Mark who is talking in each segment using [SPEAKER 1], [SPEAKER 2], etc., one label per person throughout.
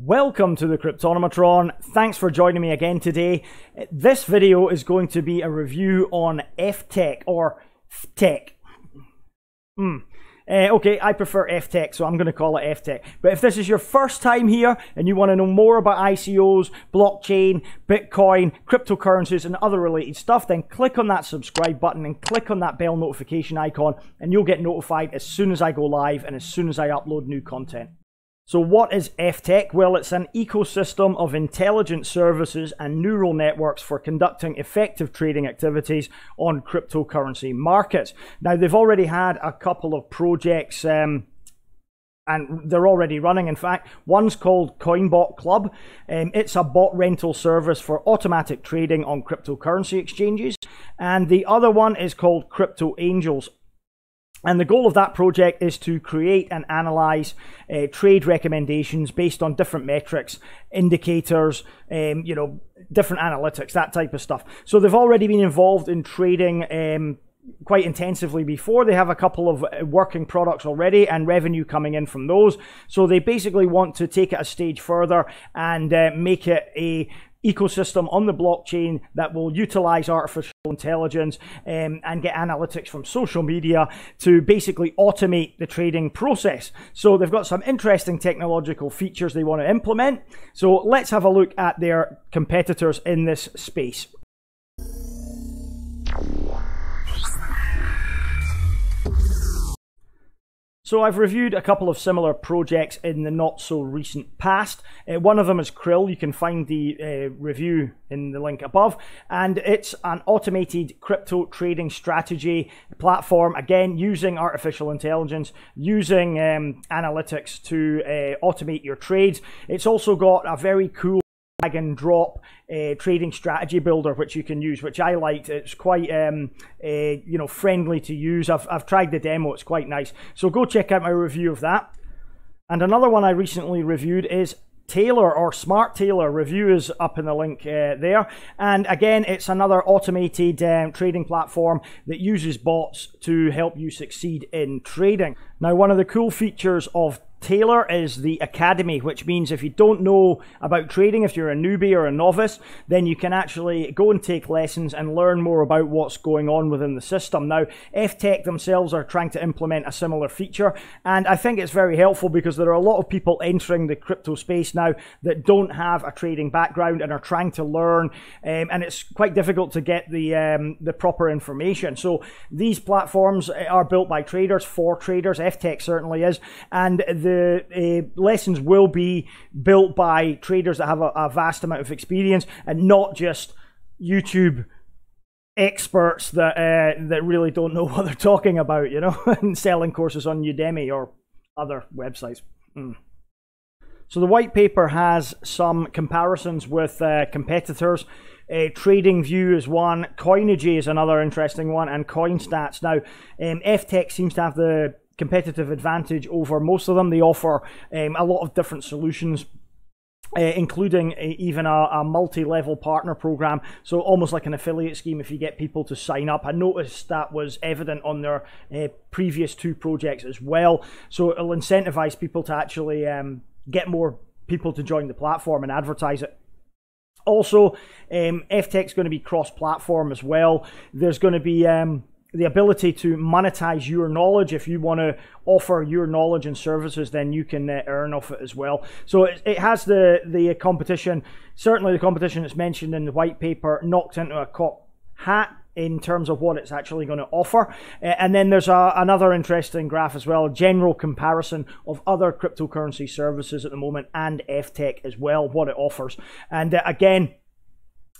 [SPEAKER 1] Welcome to the Cryptonomatron. Thanks for joining me again today. This video is going to be a review on FTEC or FTEC. Okay, I prefer FTEC, so I'm going to call it FTEC. But if this is your first time here and you want to know more about ICOs, blockchain, Bitcoin, cryptocurrencies, and other related stuff, then click on that subscribe button and click on that bell notification icon, and you'll get notified as soon as I go live and as soon as I upload new content. So what is FTEC? Well, it's an ecosystem of intelligent services and neural networks for conducting effective trading activities on cryptocurrency markets. Now, they've already had a couple of projects and they're already running. In fact, one's called CoinBot Club. It's a bot rental service for automatic trading on cryptocurrency exchanges. And the other one is called Crypto Angels. And the goal of that project is to create and analyze trade recommendations based on different metrics, indicators, different analytics, that type of stuff. So they've already been involved in trading quite intensively before. They have a couple of working products already and revenue coming in from those. So they basically want to take it a stage further and make it a ecosystem on the blockchain that will utilize artificial intelligence and get analytics from social media to basically automate the trading process. So they've got some interesting technological features they want to implement. So let's have a look at their competitors in this space. So I've reviewed a couple of similar projects in the not so recent past. One of them is Krill. You can find the review in the link above. And it's an automated crypto trading strategy platform, again, using artificial intelligence, using analytics to automate your trades. It's also got a very cool drag and drop trading strategy builder which you can use, which I liked. It's quite friendly to use. I've tried the demo, it's quite nice. So go check out my review of that. And another one I recently reviewed is Taylor or Smart Taylor. Review is up in the link there. And again, it's another automated trading platform that uses bots to help you succeed in trading. Now, one of the cool features of Taylor is the Academy, which means if you don't know about trading, if you're a newbie or a novice, then you can actually go and take lessons and learn more about what's going on within the system. Now, FTEC themselves are trying to implement a similar feature, and I think it's very helpful because there are a lot of people entering the crypto space now that don't have a trading background and are trying to learn, and it's quite difficult to get the proper information. So these platforms are built by traders for traders. FTEC certainly is, and the lessons will be built by traders that have a vast amount of experience and not just YouTube experts that really don't know what they're talking about, and selling courses on Udemy or other websites. So the white paper has some comparisons with competitors. TradingView is one, Coinage is another interesting one, and CoinStats. Now, FTEC seems to have the competitive advantage over most of them. They offer a lot of different solutions, including even a multi-level partner program, so almost like an affiliate scheme if you get people to sign up. I noticed that was evident on their previous two projects as well, so it'll incentivize people to actually get more people to join the platform and advertise it. Also, FTEC is going to be cross-platform as well. There's going to be the ability to monetize your knowledge. If you want to offer your knowledge and services, then you can earn off it as well. So it has the competition, certainly the competition that's mentioned in the white paper, knocked into a cocked hat in terms of what it's actually going to offer. And then there's another interesting graph as well, a general comparison of other cryptocurrency services at the moment and FTEC as well, what it offers. And again,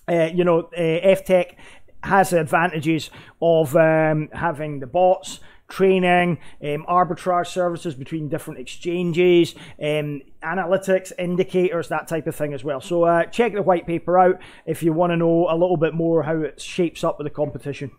[SPEAKER 1] FTEC has the advantages of having the bots, training, arbitrage services between different exchanges, analytics, indicators, that type of thing as well. So check the white paper out if you want to know a little bit more how it shapes up with the competition.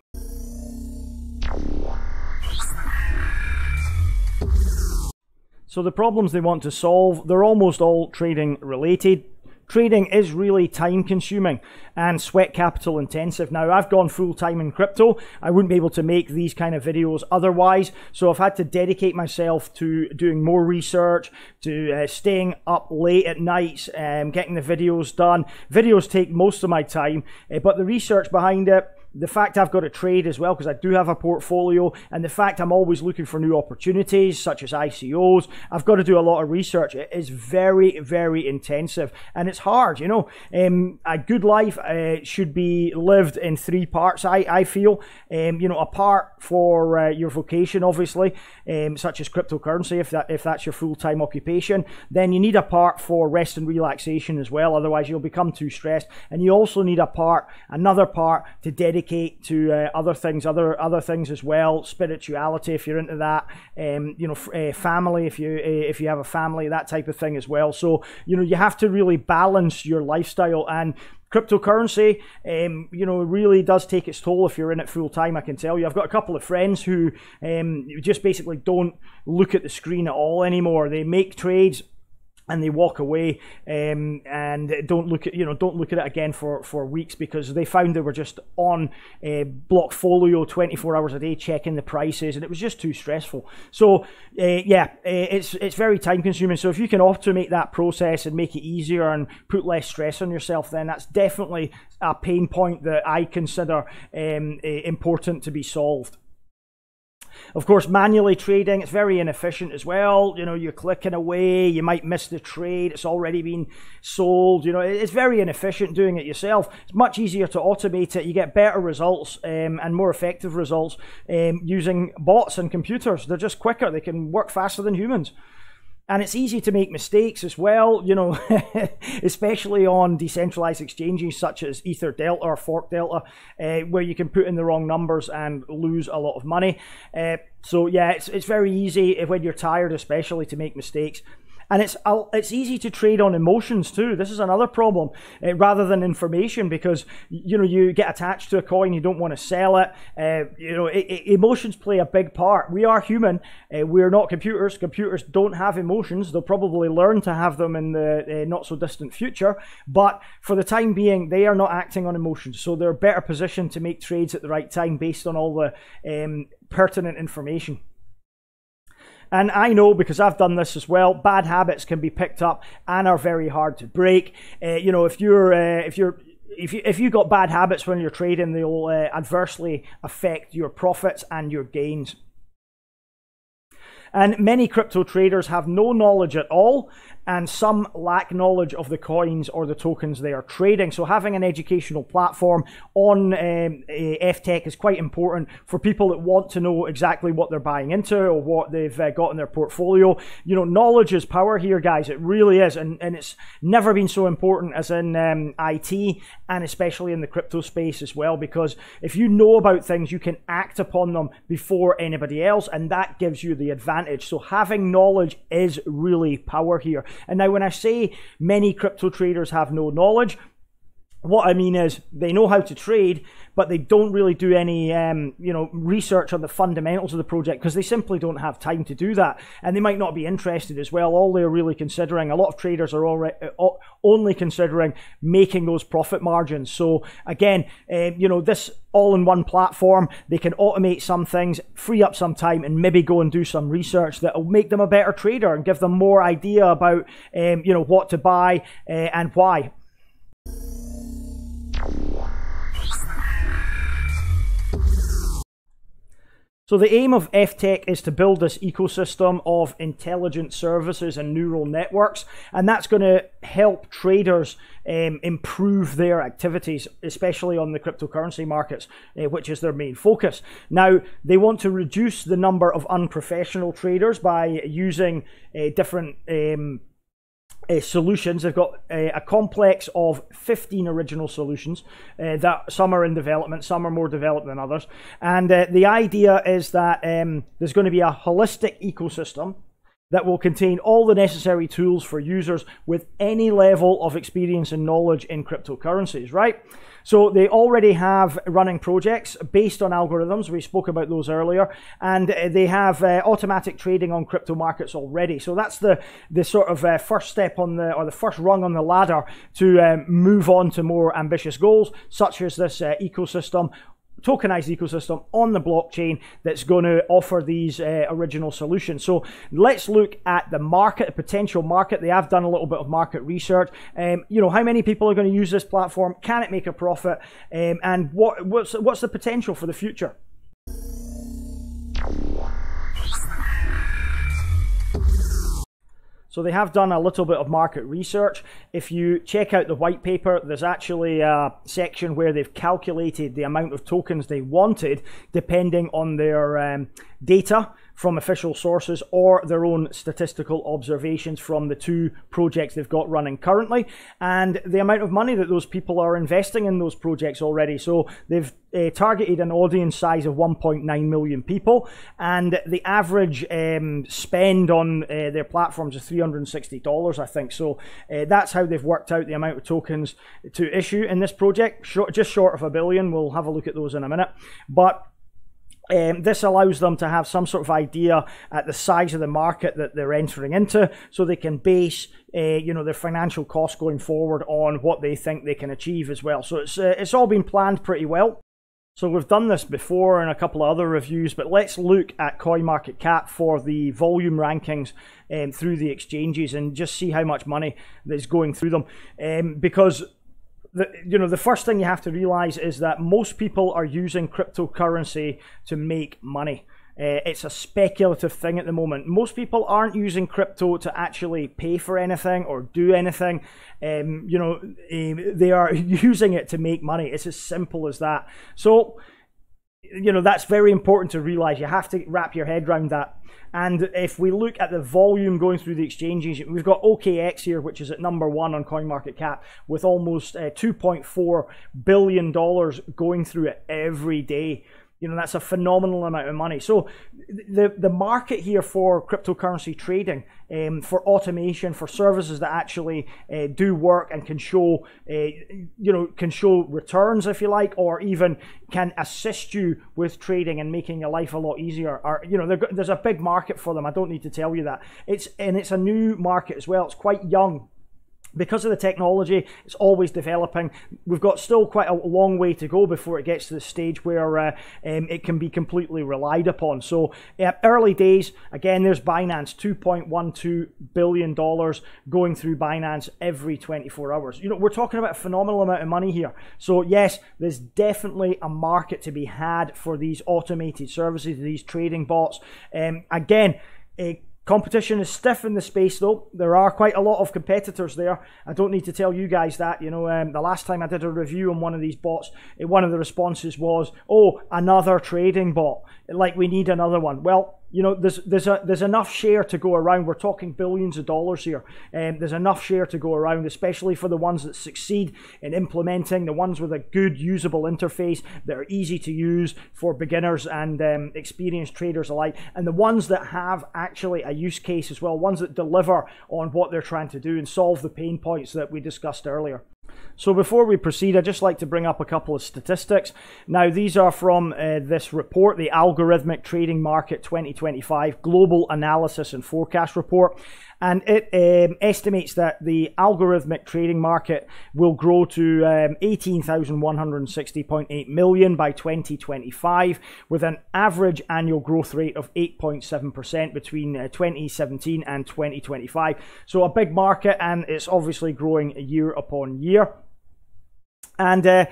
[SPEAKER 1] So the problems they want to solve, they're almost all trading related. trading is really time consuming and sweat capital intensive. Now, I've gone full time in crypto. I wouldn't be able to make these kind of videos otherwise. So I've had to dedicate myself to doing more research, to staying up late at nights, getting the videos done. Videos take most of my time, but the research behind it, the fact I've got to trade as well, because I do have a portfolio, and the fact I'm always looking for new opportunities such as ICOs, I've got to do a lot of research. It is very, very intensive, and it's hard, you know. A good life should be lived in three parts, I feel. You know, a part for your vocation, obviously, such as cryptocurrency, if that's your full-time occupation. Then you need a part for rest and relaxation as well, otherwise you'll become too stressed. And you also need another part to dedicate to other things as well, spirituality if you're into that, you know, family if you have a family, that type of thing as well. So you know, you have to really balance your lifestyle, and cryptocurrency, you know, really does take its toll if you're in it full time. I can tell you, I've got a couple of friends who just basically don't look at the screen at all anymore. They make trades and they walk away, and don't look at it again for weeks, because they found they were just on Blockfolio 24 hours a day checking the prices, and it was just too stressful. So yeah, it's very time consuming. So if you can automate that process and make it easier and put less stress on yourself, then that's definitely a pain point that I consider important to be solved. Of course, manually trading, it's very inefficient as well. You know, you're clicking away, you might miss the trade, it's already been sold. You know, it's very inefficient doing it yourself. It's much easier to automate it. You get better results and more effective results using bots and computers. They're just quicker, they can work faster than humans. And it's easy to make mistakes as well, you know, especially on decentralized exchanges such as Ether Delta or Fork Delta, where you can put in the wrong numbers and lose a lot of money. So yeah, it's very easy when you're tired, especially, to make mistakes. And it's easy to trade on emotions too. This is another problem, rather than information, because you know, you get attached to a coin, you don't want to sell it. You know, emotions play a big part. We are human. We're not computers. Computers don't have emotions. They'll probably learn to have them in the not so distant future. But for the time being, they are not acting on emotions, so they're better positioned to make trades at the right time based on all the pertinent information. And I know, because I've done this as well, bad habits can be picked up and are very hard to break. You know, if you got bad habits when you're trading, they'll adversely affect your profits and your gains. And many crypto traders have no knowledge at all, and some lack knowledge of the coins or the tokens they are trading. So having an educational platform on FTEC is quite important for people that want to know exactly what they're buying into or what they've got in their portfolio. You know, knowledge is power here, guys. It really is, and it's never been so important as in IT, and especially in the crypto space as well, because if you know about things, you can act upon them before anybody else, and that gives you the advantage. So having knowledge is really power here. And now when I say many crypto traders have no knowledge, what I mean is they know how to trade, but they don't really do any you know, research on the fundamentals of the project, because they simply don't have time to do that, and they might not be interested as well. All they're really considering, a lot of traders are already only considering making those profit margins. So again, you know, this all-in-one platform, they can automate some things, free up some time, and maybe go and do some research that will make them a better trader and give them more idea about you know, what to buy and why. So the aim of FTEC is to build this ecosystem of intelligent services and neural networks, and that's going to help traders improve their activities, especially on the cryptocurrency markets, which is their main focus. Now, they want to reduce the number of unprofessional traders by using different solutions. They've got a complex of 15 original solutions that some are in development, some are more developed than others. And the idea is that there's going to be a holistic ecosystem that will contain all the necessary tools for users with any level of experience and knowledge in cryptocurrencies, right? So they already have running projects based on algorithms. We spoke about those earlier, and they have automatic trading on crypto markets already. So that's the sort of first step on the first rung on the ladder to move on to more ambitious goals, such as this ecosystem, tokenized ecosystem on the blockchain that's going to offer these original solutions. So let's look at the market, the potential market. They have done a little bit of market research. You know, how many people are going to use this platform? Can it make a profit? And what's the potential for the future? So they have done a little bit of market research. If you check out the white paper, there's actually a section where they've calculated the amount of tokens they wanted depending on their data from official sources or their own statistical observations from the two projects they've got running currently, and the amount of money that those people are investing in those projects already. So they've targeted an audience size of 1.9 million people, and the average spend on their platforms is $360, I think. So that's how they've worked out the amount of tokens to issue in this project, just short of 1 billion. We'll have a look at those in a minute. But this allows them to have some sort of idea at the size of the market that they're entering into, so they can base you know, their financial costs going forward on what they think they can achieve as well. So it's all been planned pretty well. So we've done this before in a couple of other reviews, but let's look at CoinMarketCap for the volume rankings through the exchanges and just see how much money is going through them, because the first thing you have to realize is that most people are using cryptocurrency to make money. It's a speculative thing at the moment. Most people aren't using crypto to actually pay for anything or do anything. They are using it to make money. It's as simple as that. So, you know, that's very important to realize. You have to wrap your head around that. And if we look at the volume going through the exchanges, we've got OKX here, which is at number 1 on CoinMarketCap, with almost $2.4 billion going through it every day. You know, that's a phenomenal amount of money. So the market here for cryptocurrency trading, for automation, for services that actually do work and can show, can show returns, if you like, or even can assist you with trading and making your life a lot easier. There's a big market for them. I don't need to tell you that. It's a new market as well. It's quite young. Because of the technology, it's always developing. We've got still quite a long way to go before it gets to the stage where it can be completely relied upon. So early days, again, there's Binance, $2.12 billion going through Binance every 24 hours. You know, we're talking about a phenomenal amount of money here. So yes, there's definitely a market to be had for these automated services, these trading bots. Competition is stiff in the space, though. There are quite a lot of competitors there. I don't need to tell you guys that. You know, the last time I did a review on one of these bots, one of the responses was, "Oh, another trading bot. Like, we need another one." Well, you know, there's enough share to go around. We're talking billions of dollars here. There's enough share to go around, especially for the ones that succeed in implementing, the ones with a good usable interface that are easy to use for beginners and experienced traders alike, and the ones that have actually a use case as well, ones that deliver on what they're trying to do and solve the pain points that we discussed earlier. So before we proceed, I'd just like to bring up a couple of statistics. Now, these are from this report, the Algorithmic Trading Market 2025 Global Analysis and Forecast Report. And it estimates that the algorithmic trading market will grow to 18,160.8 million by 2025, with an average annual growth rate of 8.7% between 2017 and 2025. So a big market, and it's obviously growing year upon year. And they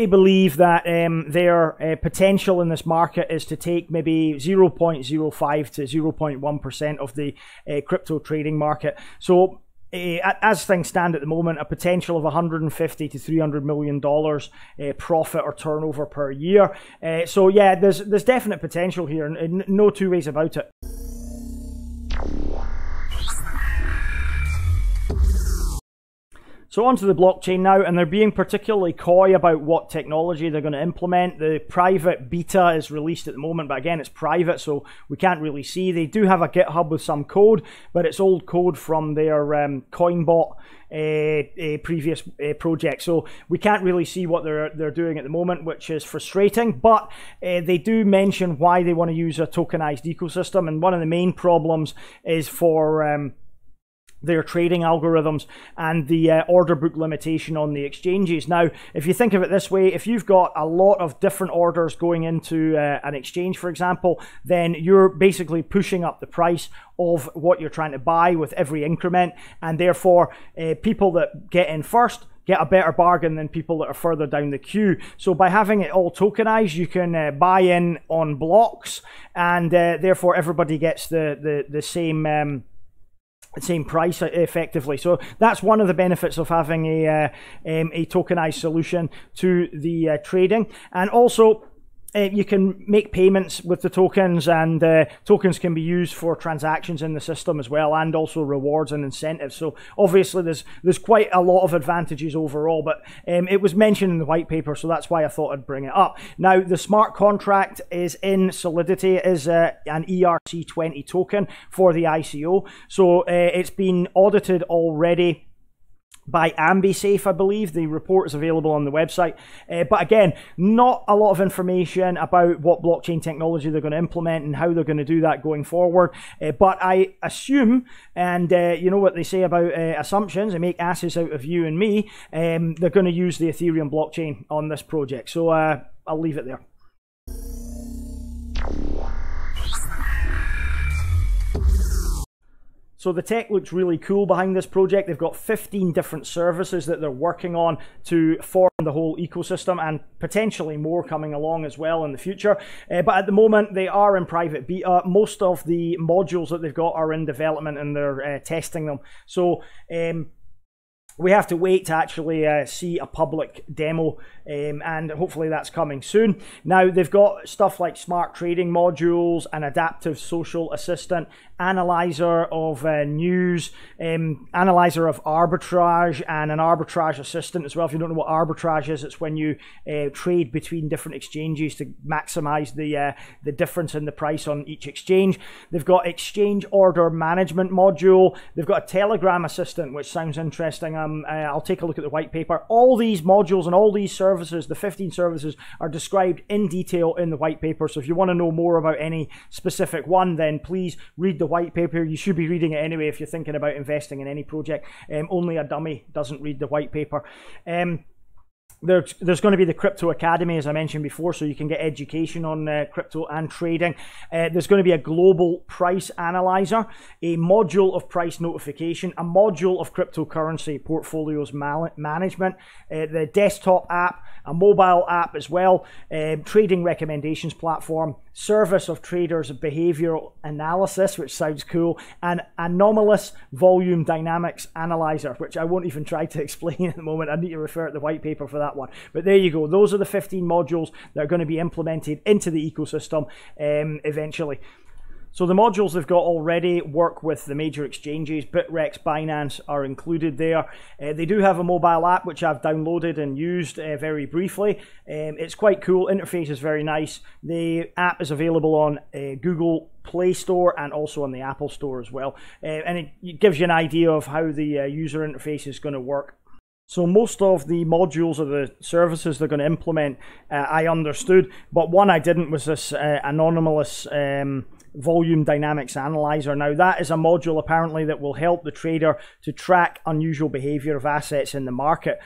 [SPEAKER 1] believe that their potential in this market is to take maybe 0.05 to 0.1% of the crypto trading market. So as things stand at the moment, a potential of $150 to $300 million profit or turnover per year. So yeah, there's definite potential here, and no two ways about it. So onto the blockchain now, and they're being particularly coy about what technology they're going to implement. The private beta is released at the moment, but again, it's private, so we can't really see. They do have a GitHub with some code, but it's old code from their Coinbot previous project, so we can't really see what they're doing at the moment, which is frustrating. But they do mention why they want to use a tokenized ecosystem, and one of the main problems is for their trading algorithms and the order book limitation on the exchanges. Now, if you think of it this way, if you've got a lot of different orders going into an exchange, for example, then you're basically pushing up the price of what you're trying to buy with every increment, and therefore people that get in first get a better bargain than people that are further down the queue. So by having it all tokenized, you can buy in on blocks, and therefore everybody gets the same price effectively. So that's one of the benefits of having a tokenized solution to the trading. And also you can make payments with the tokens, and tokens can be used for transactions in the system as well, and also rewards and incentives. So obviously there's quite a lot of advantages overall, but it was mentioned in the white paper, so that's why I thought I'd bring it up. Now, the smart contract is in Solidity. It is an ERC20 token for the ICO. So it's been audited already by AmbiSafe, I believe. The report is available on the website. But again, not a lot of information about what blockchain technology they're going to implement and how they're going to do that going forward. But I assume, and you know what they say about assumptions, they make asses out of you and me, they're going to use the Ethereum blockchain on this project. So I'll leave it there. So the tech looks really cool behind this project. They've got 15 different services that they're working on to form the whole ecosystem, and potentially more coming along as well in the future. But at the moment, they are in private beta. Most of the modules that they've got are in development, and they're testing them. So we have to wait to actually see a public demo, and hopefully that's coming soon. Now, they've got stuff like smart trading modules, an adaptive social assistant, analyzer of news, analyzer of arbitrage, and an arbitrage assistant as well. If you don't know what arbitrage is, it's when you trade between different exchanges to maximize the difference in the price on each exchange. They've got exchange order management module. They've got a Telegram assistant, which sounds interesting. I'll take a look at the white paper. All these modules and all these services, the 15 services, are described in detail in the white paper. So if you want to know more about any specific one, then please read the white paper. You should be reading it anyway if you're thinking about investing in any project. Only a dummy doesn't read the white paper. There's going to be the Crypto Academy, as I mentioned before, so you can get education on crypto and trading. There's going to be a global price analyzer, a module of price notification, a module of cryptocurrency portfolios management, the desktop app, a mobile app as well, trading recommendations platform, service of traders behavioral analysis, which sounds cool, and anomalous volume dynamics analyzer, which I won't even try to explain at the moment. I need to refer to the white paper for that one. But there you go. Those are the 15 modules that are going to be implemented into the ecosystem eventually. So the modules they've got already work with the major exchanges. Bitrex, Binance are included there. They do have a mobile app, which I've downloaded and used very briefly. It's quite cool. Interface is very nice. The app is available on Google Play Store and also on the Apple Store as well. And it gives you an idea of how the user interface is going to work. So most of the modules of the services they're going to implement, I understood, but one I didn't was this anomalous volume dynamics analyzer. Now, that is a module apparently that will help the trader to track unusual behavior of assets in the market.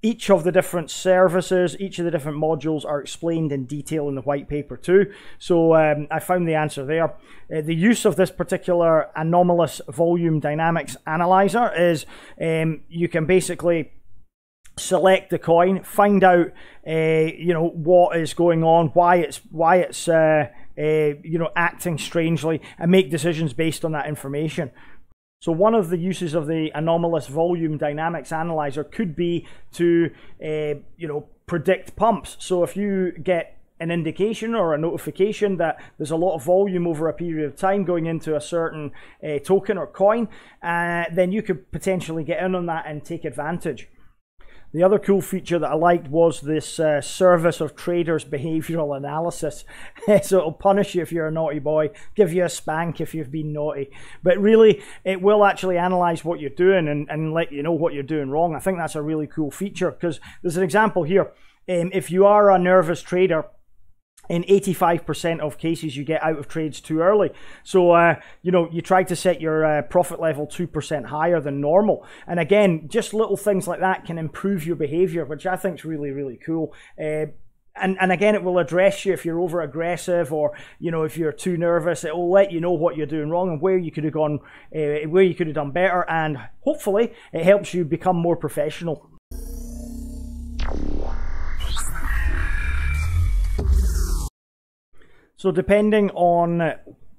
[SPEAKER 1] Each of the different services, each of the different modules are explained in detail in the white paper too. So I found the answer there. The use of this particular anomalous volume dynamics analyzer is you can basically select the coin, find out you know, what is going on, why it's you know, acting strangely, and make decisions based on that information. So one of the uses of the anomalous volume dynamics analyzer could be to you know, predict pumps. So if you get an indication or a notification that there's a lot of volume over a period of time going into a certain token or coin, then you could potentially get in on that and take advantage. The other cool feature that I liked was this service of traders behavioral analysis. So it'll punish you if you're a naughty boy, give you a spank if you've been naughty. But really, it will actually analyze what you're doing and let you know what you're doing wrong. I think that's a really cool feature, because there's an example here. If you are a nervous trader, in 85% of cases, you get out of trades too early. So, you know, you try to set your profit level 2% higher than normal. And again, just little things like that can improve your behavior, which I think is really, really cool. And again, it will address you if you're over aggressive, or, you know, if you're too nervous. It will let you know what you're doing wrong and where you could have gone, where you could have done better. And hopefully it helps you become more professional. So depending on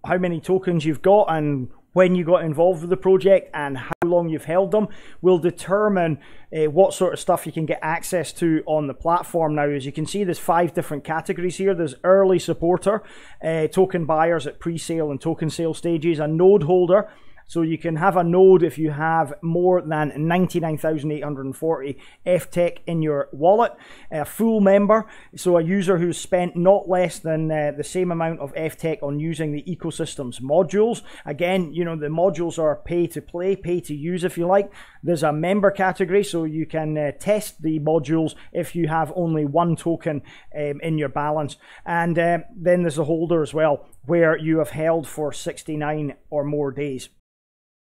[SPEAKER 1] how many tokens you've got and when you got involved with the project and how long you've held them will determine what sort of stuff you can get access to on the platform. Now, as you can see, there's 5 different categories here. There's early supporter, token buyers at pre-sale and token sale stages, a node holder. So you can have a node if you have more than 99,840 FTEC in your wallet. A full member, so a user who's spent not less than the same amount of FTEC on using the ecosystem's modules. Again, you know, the modules are pay to play, pay to use if you like. There's a member category, so you can test the modules if you have only 1 token in your balance. And then there's a holder as well, where you have held for 69 or more days.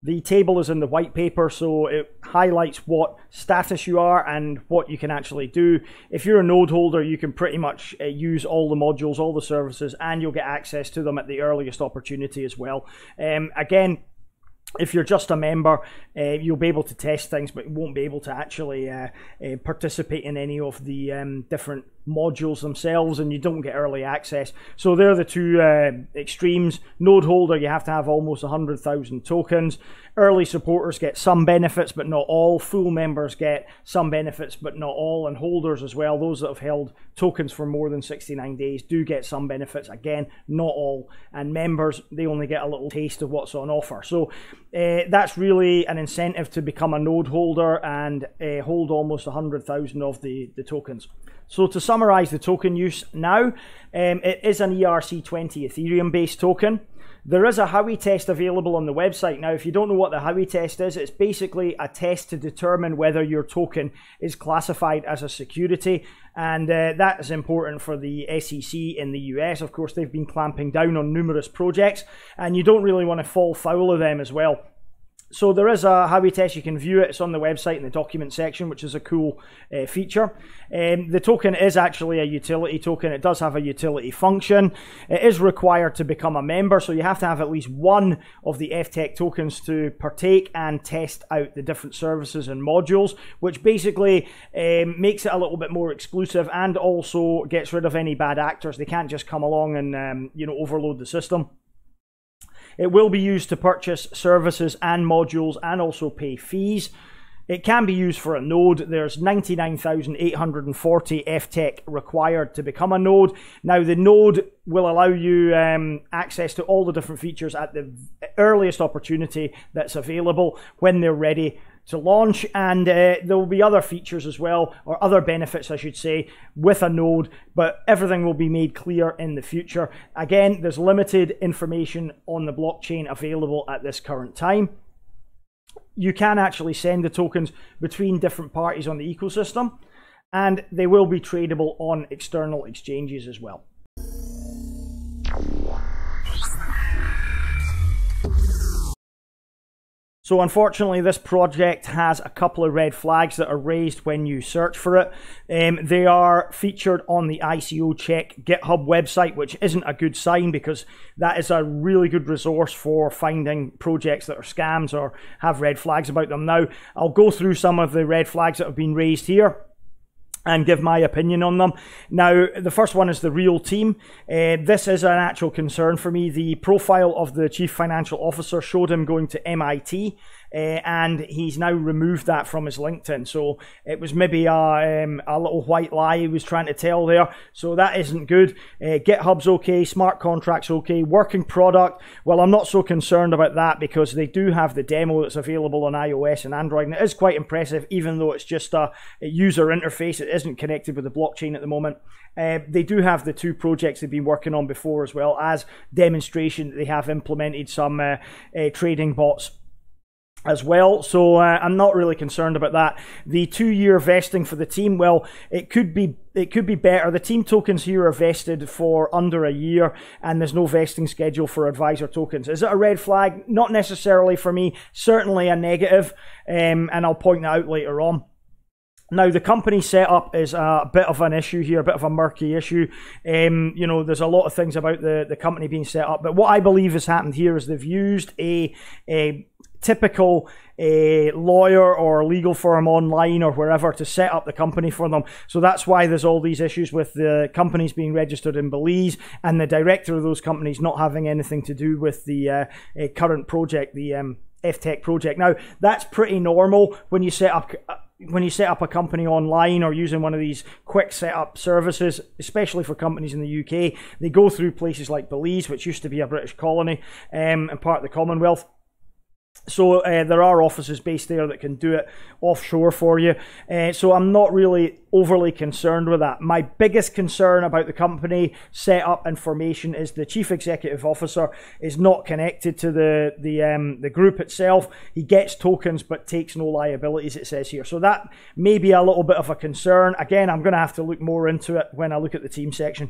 [SPEAKER 1] The table is in the white paper, so it highlights what status you are and what you can actually do. If you're a node holder, you can pretty much use all the modules, all the services, and you'll get access to them at the earliest opportunity as well. Again, if you're just a member, you'll be able to test things, but you won't be able to actually participate in any of the different modules themselves, and you don't get early access. So they're the 2 extremes. Node holder, you have to have almost 100,000 tokens. Early supporters get some benefits, but not all. Full members get some benefits, but not all. And holders as well, those that have held tokens for more than 69 days do get some benefits. Again, not all. And members, they only get a little taste of what's on offer. So that's really an incentive to become a node holder and hold almost 100,000 of the tokens. So to summarize the token use now, it is an ERC20 Ethereum based token. There is a Howey test available on the website. Now, if you don't know what the Howey test is, it's basically a test to determine whether your token is classified as a security. And that is important for the SEC in the US. Of course, they've been clamping down on numerous projects, and you don't really want to fall foul of them as well. So there is a Howey test, you can view it, it's on the website in the document section, which is a cool feature. The token is actually a utility token, it does have a utility function. It is required to become a member, so you have to have at least 1 of the FTEC tokens to partake and test out the different services and modules, which basically makes it a little bit more exclusive and also gets rid of any bad actors. They can't just come along and you know, overload the system. It will be used to purchase services and modules and also pay fees. It can be used for a node. There's 99,840 FTEC required to become a node. Now, the node will allow you access to all the different features at the earliest opportunity that's available when they're ready to launch, and there will be other features as well, or other benefits I should say, with a node, but everything will be made clear in the future. Again, there's limited information on the blockchain available at this current time. You can actually send the tokens between different parties on the ecosystem, and they will be tradable on external exchanges as well. So unfortunately, this project has a couple of red flags that are raised when you search for it. They are featured on the ICO Check GitHub website, which isn't a good sign because that is a really good resource for finding projects that are scams or have red flags about them. Now, I'll go through some of the red flags that have been raised here and give my opinion on them. Now, the first one is the real team. This is an actual concern for me. The profile of the chief financial officer showed him going to MIT, and he's now removed that from his LinkedIn. So it was maybe a little white lie he was trying to tell there. So that isn't good. GitHub's okay, smart contracts okay, working product. Well, I'm not so concerned about that because they do have the demo that's available on iOS and Android, and it is quite impressive, even though it's just a user interface. It isn't connected with the blockchain at the moment. They do have the 2 projects they've been working on before, as well as demonstration. They have implemented some trading bots as well, so I'm not really concerned about that. The 2-year vesting for the team, well, it could be better. The team tokens here are vested for under a year, and there's no vesting schedule for advisor tokens. Is it a red flag? Not necessarily for me. Certainly a negative, and I'll point that out later on. Now, the company setup is a bit of an issue here, a bit of a murky issue. You know, there's a lot of things about the company being set up, but what I believe has happened here is they've used a typical lawyer or legal firm online or wherever to set up the company for them. So that's why there's all these issues with the companies being registered in Belize and the director of those companies not having anything to do with the current project, the FTEC project. Now, that's pretty normal when you set up a company online or using one of these quick setup services, especially for companies in the UK. They go through places like Belize, which used to be a British colony and part of the Commonwealth. So there are offices based there that can do it offshore for you. So I'm not really overly concerned with that. My biggest concern about the company setup and formation is the chief executive officer is not connected to the group itself. He gets tokens but takes no liabilities, it says here. So that may be a little bit of a concern. Again, I'm going to have to look more into it when I look at the team section.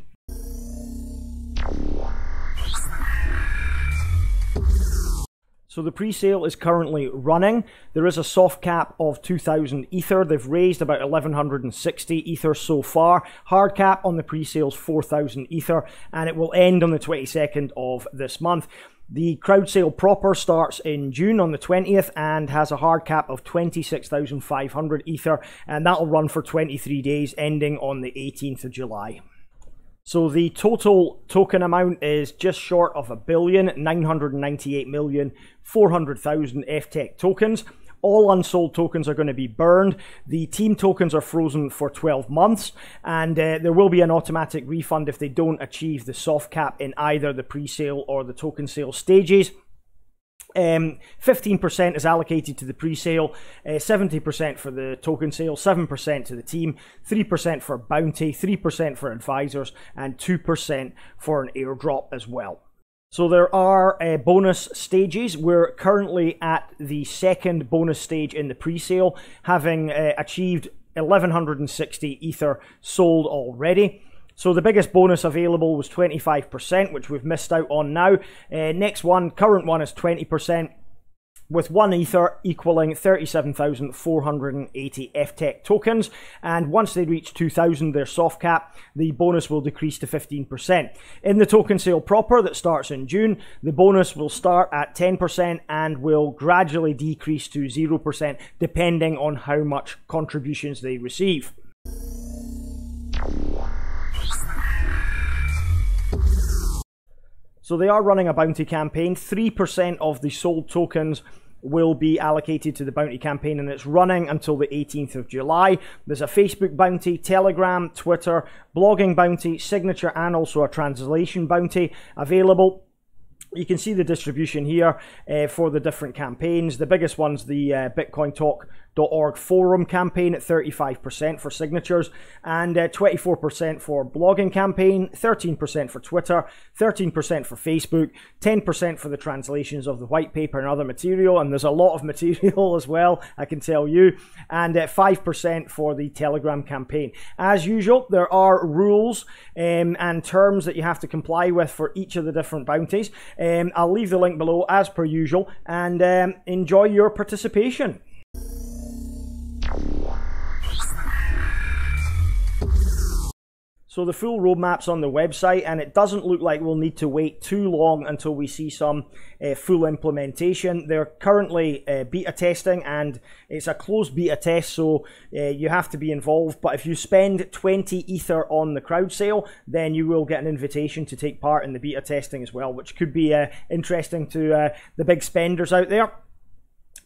[SPEAKER 1] So the pre-sale is currently running. There is a soft cap of 2,000 Ether. They've raised about 1,160 Ether so far. Hard cap on the pre-sale is 4,000 Ether, and it will end on the 22nd of this month. The crowd sale proper starts in June on the 20th and has a hard cap of 26,500 Ether, and that will run for 23 days, ending on the 18th of July. So the total token amount is just short of 1,998,400,000 FTEC tokens. All unsold tokens are going to be burned. The team tokens are frozen for 12 months, and there will be an automatic refund if they don't achieve the soft cap in either the pre-sale or the token sale stages. 15% is allocated to the pre-sale, 70% for the token sale, 7% to the team, 3% for bounty, 3% for advisors, and 2% for an airdrop as well. So there are bonus stages. We're currently at the second bonus stage in the pre-sale, having achieved 1,160 Ether sold already. So the biggest bonus available was 25%, which we've missed out on now. Next one, current one, is 20%, with 1 Ether equaling 37,480 FTEC tokens. And once they reach 2,000, their soft cap, the bonus will decrease to 15%. In the token sale proper that starts in June, the bonus will start at 10% and will gradually decrease to 0% depending on how much contributions they receive. So they are running a bounty campaign. 3% of the sold tokens will be allocated to the bounty campaign, and it's running until the 18th of July. There's a Facebook bounty, Telegram, Twitter, blogging bounty, signature, and also a translation bounty available. You can see the distribution here for the different campaigns. The biggest one's the Bitcointalk.org forum campaign at 35% for signatures, and 24% for blogging campaign, 13% for Twitter, 13% for Facebook, 10% for the translations of the white paper and other material, and there's a lot of material as well, I can tell you, and 5% for the Telegram campaign. As usual, there are rules and terms that you have to comply with for each of the different bounties. I'll leave the link below as per usual, and enjoy your participation. So the full roadmap's on the website, and it doesn't look like we'll need to wait too long until we see some full implementation. They're currently beta testing, and it's a closed beta test, so you have to be involved. But if you spend 20 Ether on the crowd sale, then you will get an invitation to take part in the beta testing as well, which could be interesting to the big spenders out there.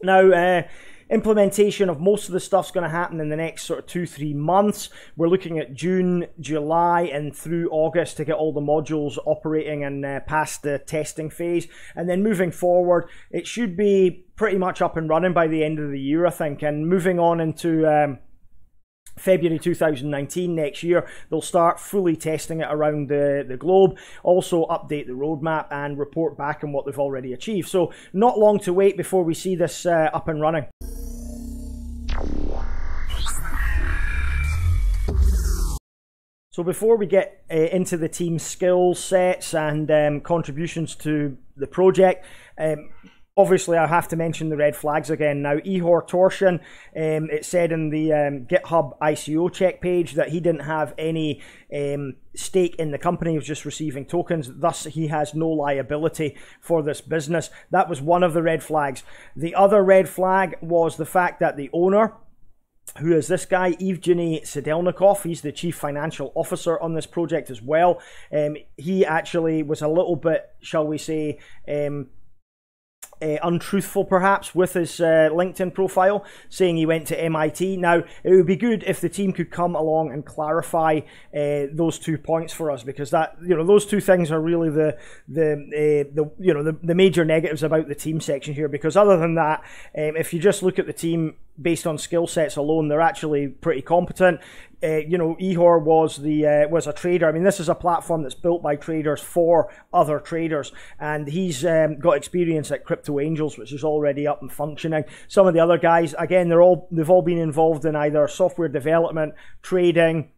[SPEAKER 1] Now, implementation of most of the stuff's going to happen in the next sort of 2-3 months. We're looking at June, July, and through August to get all the modules operating and past the testing phase. And then moving forward, it should be pretty much up and running by the end of the year, I think. And moving on into February 2019 next year, they'll start fully testing it around the globe, also update the roadmap and report back on what they've already achieved. So not long to wait before we see this up and running. So before we get into the team's skill sets and contributions to the project, obviously I have to mention the red flags again. Now, Ihor Torshin, it said in the GitHub ICO Check page that he didn't have any stake in the company, he was just receiving tokens, thus he has no liability for this business. That was one of the red flags. The other red flag was the fact that the owner, who is this guy, Evgeny Sedelnikov, he's the chief financial officer on this project as well. He actually was a little bit, shall we say, untruthful perhaps with his LinkedIn profile, saying he went to MIT. Now, it would be good if the team could come along and clarify those 2 points for us, because that, you know, those two things are really the major negatives about the team section here. Because other than that, if you just look at the team based on skill sets alone, they're actually pretty competent. You know, Ihor was a trader. I mean, this is a platform that's built by traders for other traders, and he's got experience at Crypto Angels, which is already up and functioning. Some of the other guys, again, they've all been involved in either software development, trading,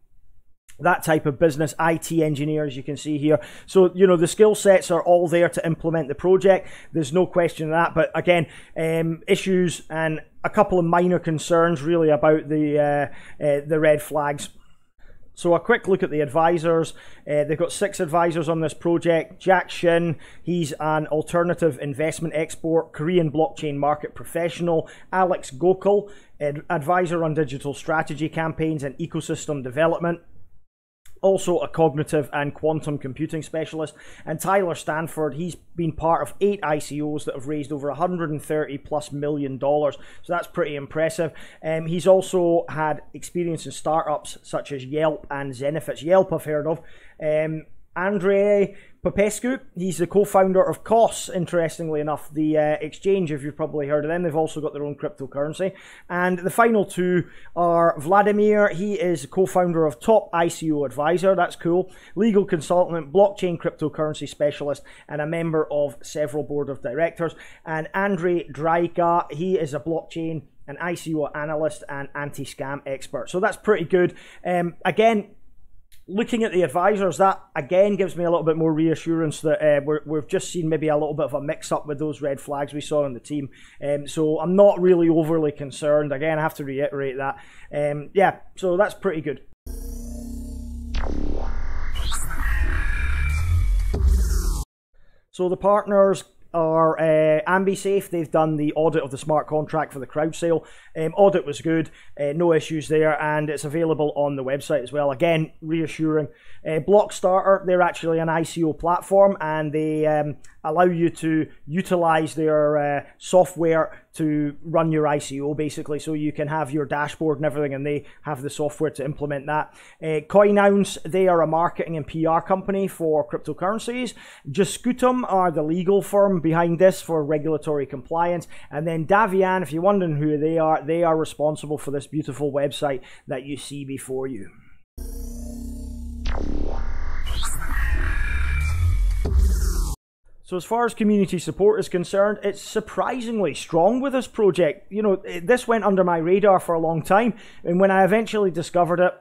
[SPEAKER 1] that type of business, IT engineers, you can see here. So, you know, the skill sets are all there to implement the project. There's no question of that. But again, issues and a couple of minor concerns really about the red flags. So a quick look at the advisors. They've got 6 advisors on this project. Jack Shin, he's an alternative investment expert, Korean blockchain market professional. Alex Gokul, advisor on digital strategy campaigns and ecosystem development, also a cognitive and quantum computing specialist. And Tyler Stanford, he's been part of 8 ICOs that have raised over $130+ million. So that's pretty impressive. He's also had experience in startups such as Yelp and Zenefits. Yelp I've heard of. Andrei Popescu, he's the co-founder of COS, interestingly enough, the exchange, if you've probably heard of them. They've also got their own cryptocurrency. And the final 2 are Vladimir, he is co-founder of Top ICO Advisor, that's cool, legal consultant, blockchain cryptocurrency specialist, and a member of several board of directors. And Andrei Draika, he is a blockchain and ICO analyst and anti-scam expert. So that's pretty good. Again, looking at the advisors, that again gives me a little bit more reassurance that we've just seen maybe a little bit of a mix-up with those red flags we saw on the team. So I'm not really overly concerned. Again, I have to reiterate that. Yeah, so that's pretty good. So the partners are AmbiSafe. They've done the audit of the smart contract for the crowd sale. Audit was good, no issues there, and it's available on the website as well. Again, reassuring. Blockstarter, they're actually an ICO platform, and they allow you to utilize their software to run your ICO, basically, so you can have your dashboard and everything, and they have the software to implement that. Coinounce, they are a marketing and PR company for cryptocurrencies. Juscutum are the legal firm behind this for regulatory compliance. And then Davian, if you're wondering who they are responsible for this beautiful website that you see before you. So as far as community support is concerned, it's surprisingly strong with this project. You know, this went under my radar for a long time, and when I eventually discovered it,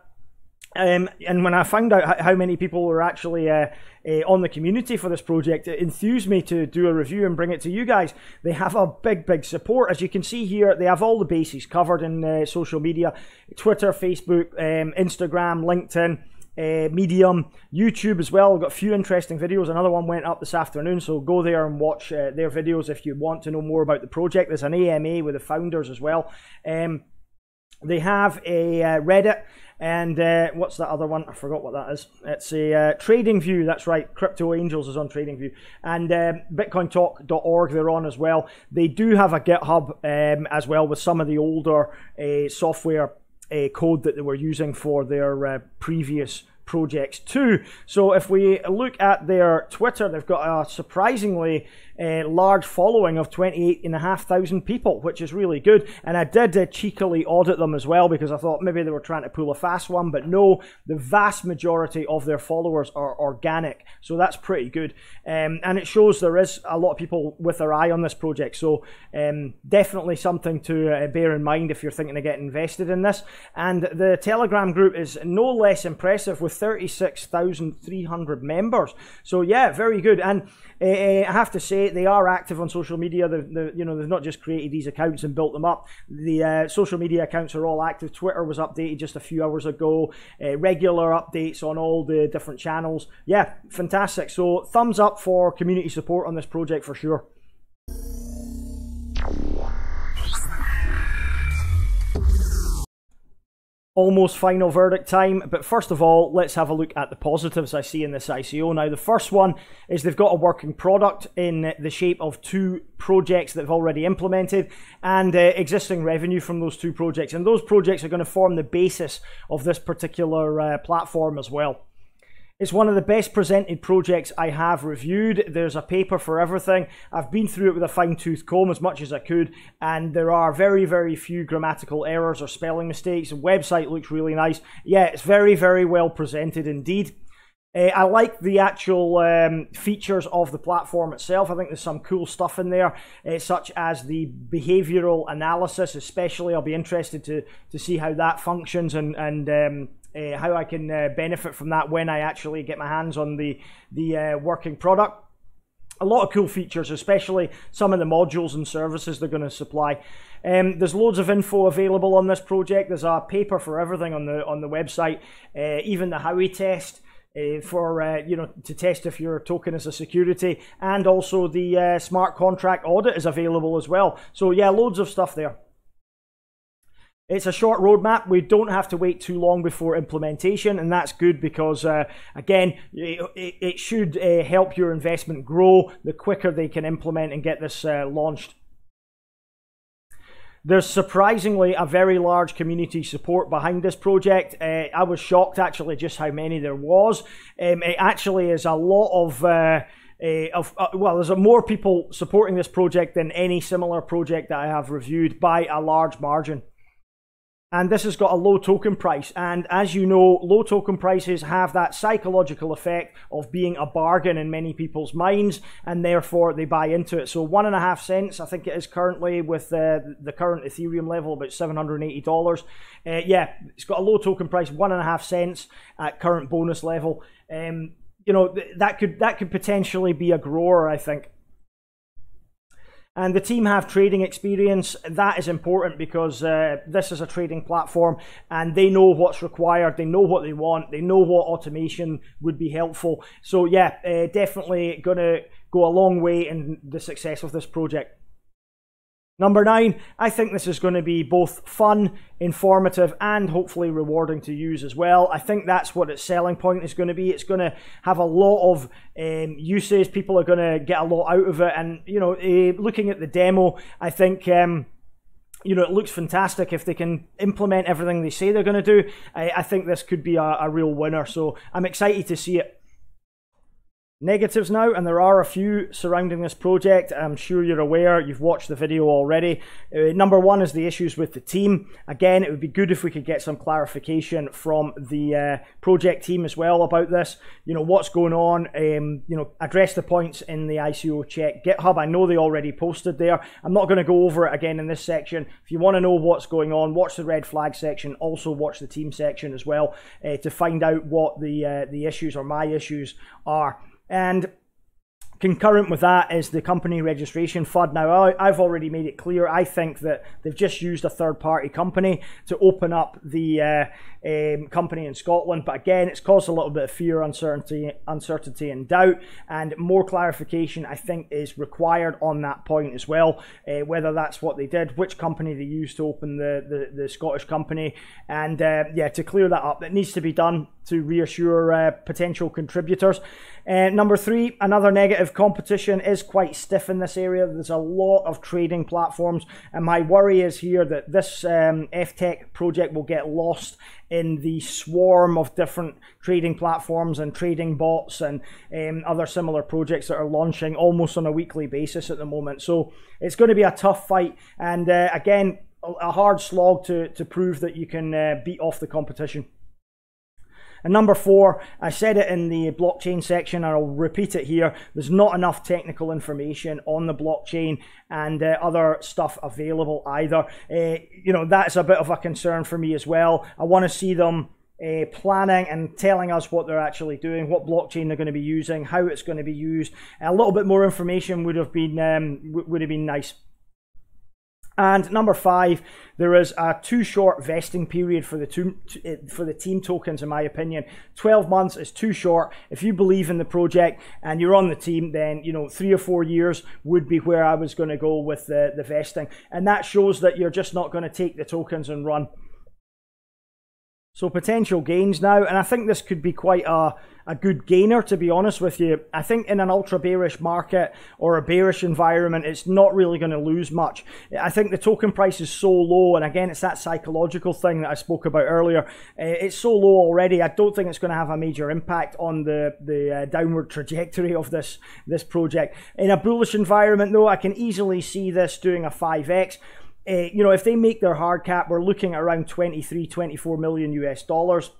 [SPEAKER 1] and when I found out how many people were actually on the community for this project, it enthused me to do a review and bring it to you guys. They have a big support. As you can see here, they have all the bases covered in social media: Twitter, Facebook, Instagram, LinkedIn, Medium, YouTube as well. I've got a few interesting videos. Another one went up this afternoon, so go there and watch their videos if you want to know more about the project. There's an AMA with the founders as well. They have a Reddit, and what's that other one? I forgot what that is. It's a TradingView, that's right. Crypto Angels is on TradingView. And Bitcointalk.org they're on as well. They do have a GitHub as well with some of the older software code that they were using for their previous projects too. So if we look at their Twitter, they've got a surprisingly large following of 28,500 people, which is really good. And I did cheekily audit them as well, because I thought maybe they were trying to pull a fast one, but no, the vast majority of their followers are organic, so that's pretty good. And it shows there is a lot of people with their eye on this project, so definitely something to bear in mind if you're thinking of getting invested in this. And the Telegram group is no less impressive with 36,300 members, so yeah, very good. And I have to say, they are active on social media. They've not just created these accounts and built them up. The social media accounts are all active. Twitter was updated just a few hours ago. Regular updates on all the different channels. Yeah, fantastic. So thumbs up for community support on this project for sure. Almost final verdict time, but first of all, let's have a look at the positives I see in this ICO. Now, the first one is they've got a working product in the shape of 2 projects that they've already implemented, and existing revenue from those 2 projects. And those projects are going to form the basis of this particular platform as well. It's one of the best presented projects I have reviewed. There's a paper for everything. I've been through it with a fine-tooth comb as much as I could, and there are very, very few grammatical errors or spelling mistakes. The website looks really nice. Yeah, it's very, very well presented indeed. I like the actual features of the platform itself. I think there's some cool stuff in there, such as the behavioral analysis especially. I'll be interested to see how that functions and how I can benefit from that when I actually get my hands on the working product. A lot of cool features, especially some of the modules and services they're going to supply. There's loads of info available on this project. There's a paper for everything on the website, even the Howey test for to test if your token is a security, and also the smart contract audit is available as well. So yeah, loads of stuff there. It's a short roadmap. We don't have to wait too long before implementation, and that's good because, again, it should help your investment grow the quicker they can implement and get this launched. There's surprisingly a very large community support behind this project. I was shocked actually just how many there was. It actually is a lot of... well, there's more people supporting this project than any similar project that I have reviewed by a large margin. And this has got a low token price. And as you know, low token prices have that psychological effect of being a bargain in many people's minds, and therefore they buy into it. So 1.5 cents, I think it is currently with the current Ethereum level, about $780. Yeah, it's got a low token price, 1.5 cents at current bonus level. That could potentially be a grower, I think. And the team have trading experience. That is important because this is a trading platform and they know what's required, they know what they want, they know what automation would be helpful. So yeah, definitely going to go a long way in the success of this project. Number 9, I think this is going to be both fun, informative, and hopefully rewarding to use as well. I think that's what its selling point is going to be. It's going to have a lot of usage. People are going to get a lot out of it. And, looking at the demo, I think... it looks fantastic. If they can implement everything they say they're going to do, I think this could be a real winner. So I'm excited to see it. Negatives now, and there are a few surrounding this project. I'm sure you're aware, you've watched the video already. Number 1 is the issues with the team. Again, it would be good if we could get some clarification from the project team as well about this. What's going on, address the points in the ICO Check GitHub. I know they already posted there. I'm not going to go over it again in this section. If you want to know what's going on, watch the red flag section, also watch the team section as well to find out what the issues or my issues are. And Concurrent with that is the company registration FUD. Now, I've already made it clear, I think that they've just used a third-party company to open up the company in Scotland. But again, it's caused a little bit of fear, uncertainty and doubt. And more clarification, I think, is required on that point as well. Whether that's what they did, which company they used to open the Scottish company. And yeah, to clear that up, it needs to be done to reassure potential contributors. Number 3, another negative, competition is quite stiff in this area. There's a lot of trading platforms, and my worry is here that this FTEC project will get lost in the swarm of different trading platforms and trading bots and other similar projects that are launching almost on a weekly basis at the moment. So it's going to be a tough fight, and again, a hard slog to prove that you can beat off the competition. And number 4, I said it in the blockchain section, and I'll repeat it here. There's not enough technical information on the blockchain and other stuff available either. You know, that's a bit of a concern for me as well. I want to see them planning and telling us what they're actually doing, what blockchain they're going to be using, how it's going to be used. A little bit more information would have been nice. And number 5, there is a too short vesting period for the team tokens, in my opinion. 12 months is too short. If you believe in the project and you're on the team, then, you know, 3 or 4 years would be where I was going to go with the vesting. And that shows that you're just not going to take the tokens and run. So potential gains now, and I think this could be quite a good gainer, to be honest with you. I think in an ultra bearish market or a bearish environment, it's not really going to lose much. I think the token price is so low, and again, it's that psychological thing that I spoke about earlier. It's so low already, I don't think it's going to have a major impact on the downward trajectory of this project. In a bullish environment though, I can easily see this doing a 5x. You know, if they make their hard cap, we're looking at around 24 million US dollars.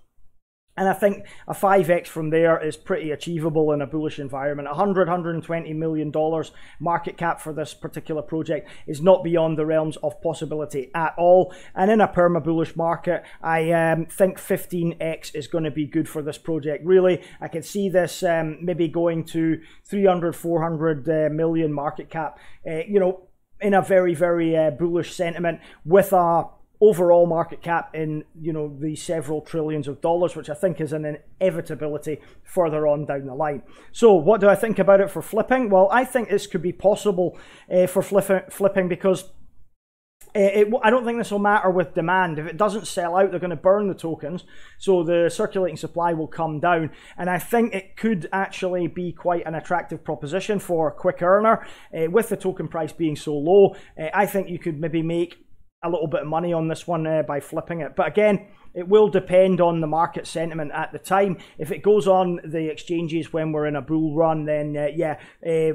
[SPEAKER 1] And I think a 5x from there is pretty achievable in a bullish environment. $120 million market cap for this particular project is not beyond the realms of possibility at all. And in a perma-bullish market, I think 15x is going to be good for this project. Really, I could see this maybe going to 300, 400 million market cap. You know, in a very, very bullish sentiment with a overall market cap in, you know, the several trillions of dollars, which I think is an inevitability further on down the line. So what do I think about it for flipping? Well, I think this could be possible for flipping because I don't think this will matter with demand. If it doesn't sell out, they're going to burn the tokens, so the circulating supply will come down. And I think it could actually be quite an attractive proposition for a quick earner. With the token price being so low, I think you could maybe make a little bit of money on this one by flipping it. But again, it will depend on the market sentiment at the time. If it goes on the exchanges when we're in a bull run, then yeah,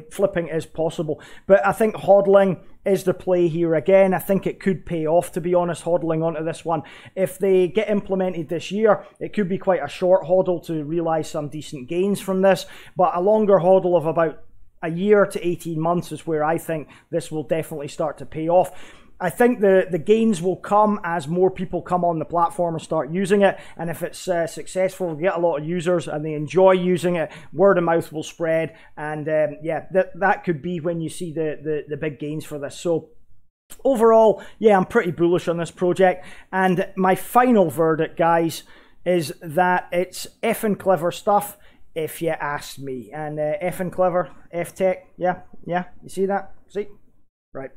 [SPEAKER 1] flipping is possible. But I think hodling is the play here again. I think it could pay off, to be honest, hodling onto this one. If they get implemented this year, it could be quite a short hodl to realize some decent gains from this. But a longer hodl of about a year to 18 months is where I think this will definitely start to pay off. I think the gains will come as more people come on the platform and start using it. And if it's successful, we get a lot of users and they enjoy using it, word of mouth will spread. And yeah, that could be when you see the big gains for this. So overall, yeah, I'm pretty bullish on this project. And my final verdict, guys, is that it's effing clever stuff, if you ask me. And effing clever, FTEC, yeah, you see that? See? Right.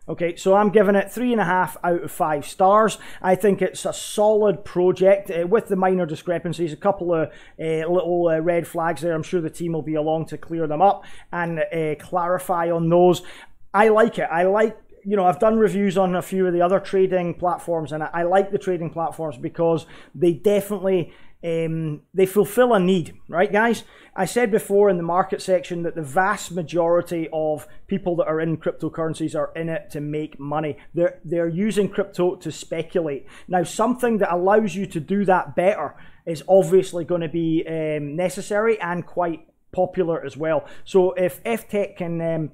[SPEAKER 1] Okay, so I'm giving it 3.5 out of 5 stars. I think it's a solid project with the minor discrepancies, a couple of little red flags there. I'm sure the team will be along to clear them up and clarify on those. I like it. I like, you know, I've done reviews on a few of the other trading platforms, and I like the trading platforms because they definitely they fulfill a need, right, guys? I said before in the market section that the vast majority of people that are in cryptocurrencies are in it to make money. They're using crypto to speculate. Now, something that allows you to do that better is obviously going to be necessary and quite popular as well. So if FTEC can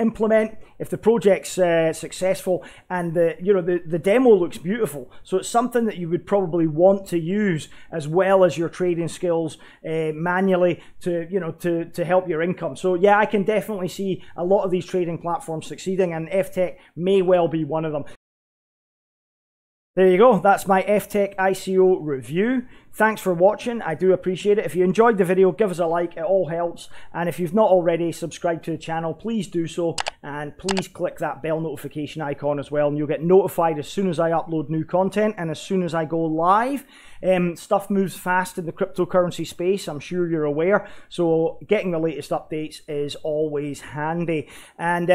[SPEAKER 1] implement, if the project's successful and the demo looks beautiful. So it's something that you would probably want to use as well as your trading skills manually to help your income. So yeah, I can definitely see a lot of these trading platforms succeeding, and FTEC may well be one of them. There you go, that's my FTEC ICO review. Thanks for watching, I do appreciate it. If you enjoyed the video, give us a like, it all helps. And if you've not already subscribed to the channel, please do so. And please click that bell notification icon as well, and you'll get notified as soon as I upload new content and as soon as I go live. Stuff moves fast in the cryptocurrency space, I'm sure you're aware. So getting the latest updates is always handy. And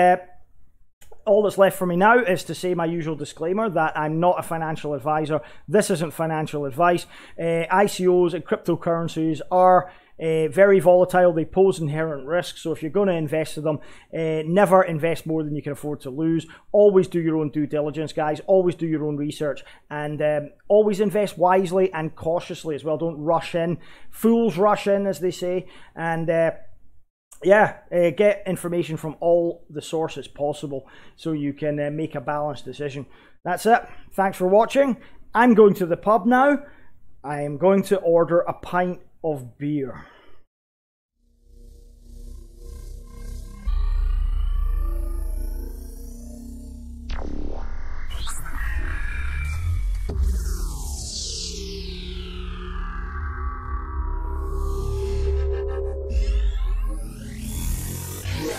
[SPEAKER 1] all that's left for me now is to say my usual disclaimer that I'm not a financial advisor. This isn't financial advice. ICOs and cryptocurrencies are very volatile. They pose inherent risks. So if you're going to invest in them, never invest more than you can afford to lose. Always do your own due diligence, guys. Always do your own research, and always invest wisely and cautiously as well. Don't rush in. Fools rush in, as they say. And get information from all the sources possible so you can make a balanced decision. That's it. Thanks for watching. I'm going to the pub now. I am going to order a pint of beer.
[SPEAKER 2] Yeah.